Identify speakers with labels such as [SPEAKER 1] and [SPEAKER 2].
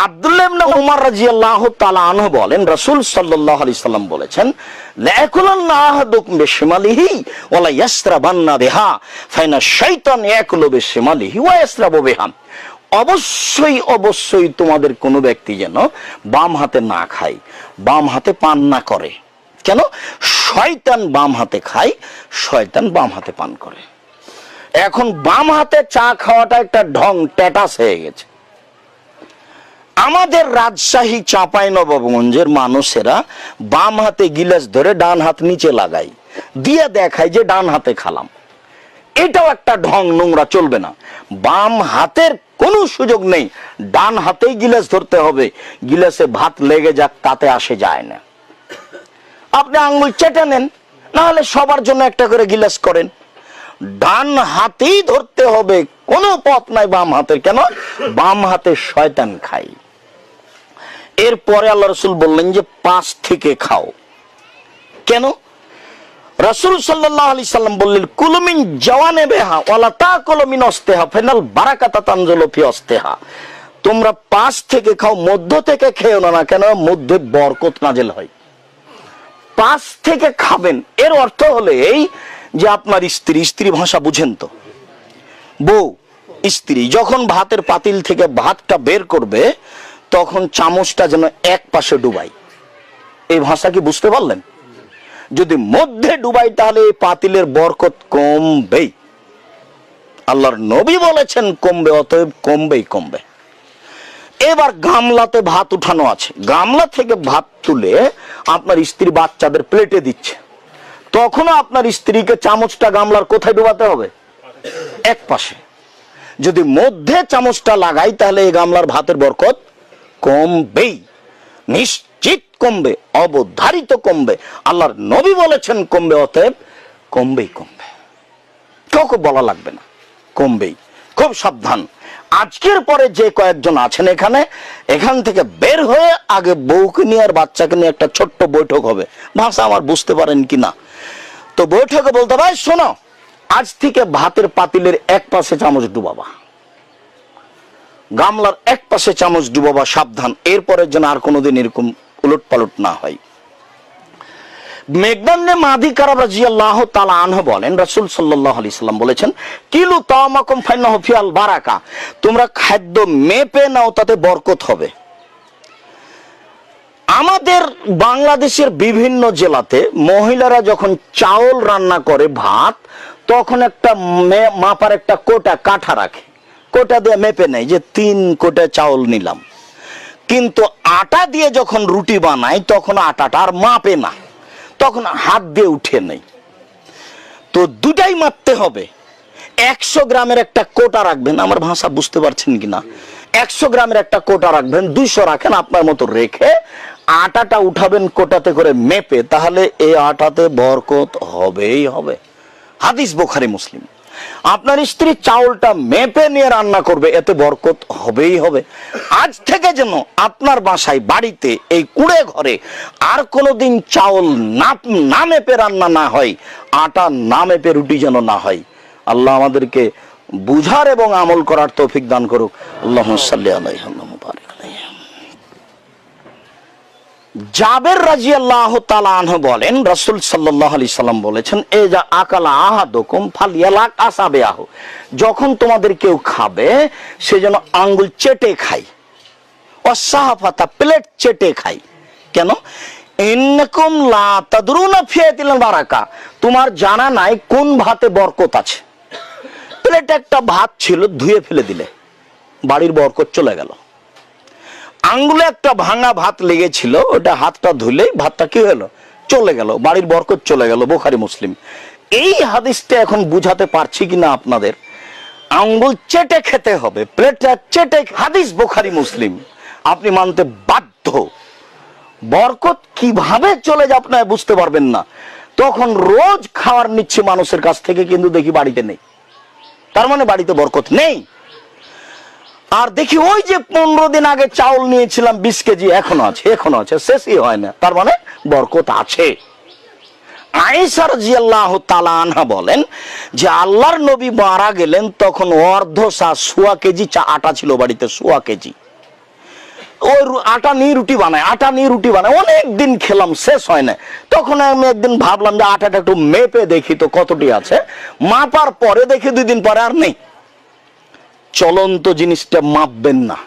[SPEAKER 1] আব্দুল্লাহ ইবনে উমর রাদিয়াল্লাহু তাআলা আনহু বলেন, রাসূল সাল্লাল্লাহু আলাইহি সাল্লাম বলেছেন, লা ইয়াকুলান্না আহাদুকুম বিশিমালিহি ওয়া লা ইয়াসরাবান্না বিহা ফাইনা শাইতান ইয়াকুলু বিশিমালিহি ওয়া ইয়াসরাবু বিহা। অবশ্যই অবশ্যই তোমাদের কোনো ব্যক্তি যেন বাম হাতে না খায়, বাম হাতে পান না করে। কেন? শয়তান বাম হাতে খায়, শয়তান বাম হাতে পান করে। এখন বাম হাতে চা খাওয়াটা একটা ঢং, ট্যাটাস হয়ে গেছে। আমাদের রাজশাহী চাঁপাইনবাবগঞ্জের মানুষেরা বাম হাতে গিলাস ধরে ডান হাত নিচে লাগায়, দিয়ে দেখায় যে ডান হাতে খালাম। এটাও একটা ঢং, নোংরা, চলবে না। বাম হাতের কোনো সুযোগ নেই, ডান হাতেই গিলাস ধরতে হবে। গিলাসে ভাত লেগে যাক তাতে আসে যায় না। আপনি আঙ্গুল চেটে নেন, না হলে সবার জন্য একটা করে গিলাস করেন। ডান হাতেই ধরতে হবে, কোনো পথ নাই বাম হাতের। কেন? বাম হাতে শয়তান খায়। এরপরে আল্লাহ রাসূল বললেন যে 5 থেকে খাও। কেন? রাসূল সাল্লাল্লাহু আলাইহি সাল্লাম বললেন, কুলু মিন জাওয়ানিবিহা ওয়ালা তাকুলু মিন আস্তিহা ফাইনাল বারাকাতা তানজুলু ফি আস্তিহা। তোমরা 5 থেকে খাও, মধ্য থেকে খেও না। কেন? মধ্যে বরকত নাজিল হয়। 5 থেকে খাবেন, এর অর্থ হলো এই যে আপনার স্ত্রী ভাষা বুঝেন তো, বউ স্ত্রী যখন ভাতের পাতিল থেকে ভাতটা বের করবে তখন চামচটা যেন এক পাশে ডুবাই। এই ভাষা কি বুঝতে পারলেন? যদি মধ্যে ডুবাই তাহলে এই পাতিলের বরকত কমবেই। আল্লাহর নবী বলেছেন কমবে, অতএব কমবেই কমবে। এবার গামলাতে ভাত উঠানো আছে, গামলা থেকে ভাত তুলে আপনার স্ত্রী বাচ্চাদের প্লেটে দিচ্ছে, তখনও আপনার স্ত্রীকে চামচটা গামলার কোথায় ডুবাতে হবে? এক পাশে। যদি মধ্যে চামচটা লাগাই তাহলে এই গামলার ভাতের বরকত কমবেই, নিশ্চিত কমবে, অবধারিত কমবে। আল্লাহর নবী বলেছেন কমবে, অতএব কমবেই কমবে। কাউকে বলা লাগবে না, কমবেই। খুব সাবধান। আজকের পরে যে কয়েকজন আছেন এখান থেকে বের হয়ে আগে বউকে নিয়ে আর বাচ্চাকে নিয়ে একটা ছোট্ট বৈঠক হবে। ভাষা আমার বুঝতে পারেন কিনা? তো বৈঠকে বলতে ভাই শোনো, আজ থেকে ভাতের পাতিলের এক পাশে চামচ ডুবাবা, গামলার এক পাশে চামচ ডুবাবা, সাবধান। এরপরে যেন আর কোনোদিন এরকম উলট পালট না হয়। মেঘদান্নে মাদি কারাব রাদিয়াল্লাহু তাআলা আনহু বলেন, রাসূল সাল্লাল্লাহু আলাইহি সাল্লাম বলেছেন, কিলু তামাকুম ফাইন্নাহু ফিল বারাকা। তোমরা খাদ্য মেপে নাও, তাতে বরকত হবে। আমাদের বাংলাদেশের বিভিন্ন জেলাতে মহিলারা যখন চাউল রান্না করে ভাত, তখন একটা মাপার একটা কোটা কাঠা রাখে, কোটা দিয়ে মেপে নেয় যে 3 কোটা চাউল নিলাম। কিন্তু আটা দিয়ে যখন রুটি বানায় তখন আটাটা আর মাপে না, তখন হাত দিয়ে উঠে নেই। তো দুটাই মাপতে হবে। 100 গ্রামের একটা কোটা রাখবেন, আমার ভাষা বুঝতে পারছেন কিনা? 100 গ্রামের একটা কোটা রাখবেন, 200 রাখেন, আপনার মতো রেখে আটাটা উঠাবেন কোটাতে করে মেপে, তাহলে এই আটাতে বরকত হবেই হবে। হাদিস বুখারী মুসলিম। আপনার স্ত্রী চাউলটা মেপে নিয়ে রান্না করবে, এতে বরকত হবেই হবে। আজ থেকে যেন আপনার বাসায়, বাড়িতে, এই কুড়ে ঘরে আর কোনোদিন চাউল না মেপে রান্না না হয়, আটা না মেপে রুটি যেন না হয়। আল্লাহ আমাদেরকে বুঝার এবং আমল করার তৌফিক দান করুক। আল্লাহুম্মা সাল্লি আলাইহি ওয়া বারিক আলাইহি। জাবের রাদিয়াল্লাহু তাআলা আনহু বলেন, রাসূল সাল্লাল্লাহু আলাইহি সাল্লাম বলেছেন, এ যা আকালা আহাদুকুম ফালইয়ালাক আসাবিহু। যখন তোমাদের কেউ খাবে সে যেন আঙ্গুল চেটে খায়, ওয়াসাহাফাতা, প্লেট চেটে খায়। কেন? ইন্নাকুম লা তাদরুনা ফিয়াতিল বারাকা। তোমার জানা নাই কোন ভাতে বরকত আছে। প্লেটে একটা ভাত ছিল, ধুয়ে ফেলে দিলে, বাড়ির বরকত চলে গেল। আঙ্গুলে একটা ভাঙা ভাত লেগেছিল, ওটা হাতটা ধুলেই ভাতটা কি হলো? চলে গেল, বাড়ির বরকত চলে গেল। বুখারী মুসলিম। এই হাদিসটা এখন বুঝাতে পারছি কিনা আপনাদের? আঙ্গুল চেটে খেতে হবে, প্লেটটা চেটে। হাদিস বুখারী মুসলিম, আপনি মানতে বাধ্য। বরকত কিভাবে চলে যায় আপনারা বুঝতে পারবেন না। তখন রোজ খাবার নিচ্ছে মানুষের কাছ থেকে, কিন্তু দেখি বাড়িতে নেই, তার মানে বাড়িতে বরকত নেই। আর দেখি ওই যে 15 দিন আগে চাউল নিয়েছিলাম 20 কেজি, এখনো আছে, শেষই হয় না, তার মানে বরকত আছে। আয়েশা রাদিয়াল্লাহু তাআলা আনহা বলেন যে আল্লাহর নবী মারা গেলেন তখন অর্ধ সা, 1.25 কেজি আটা ছিল বাড়িতে, 1.25 কেজি। ওই আটা নিয়ে রুটি বানায়, অনেক দিন খেলাম, শেষ হয় না। তখন আমি একদিন ভাবলাম যে আটাটা একটু মেপে দেখি তো কতটি আছে। মাপার পরে দেখি 2 দিন পরে আর নেই। চলন্ত জিনিসটা মাপবেন না।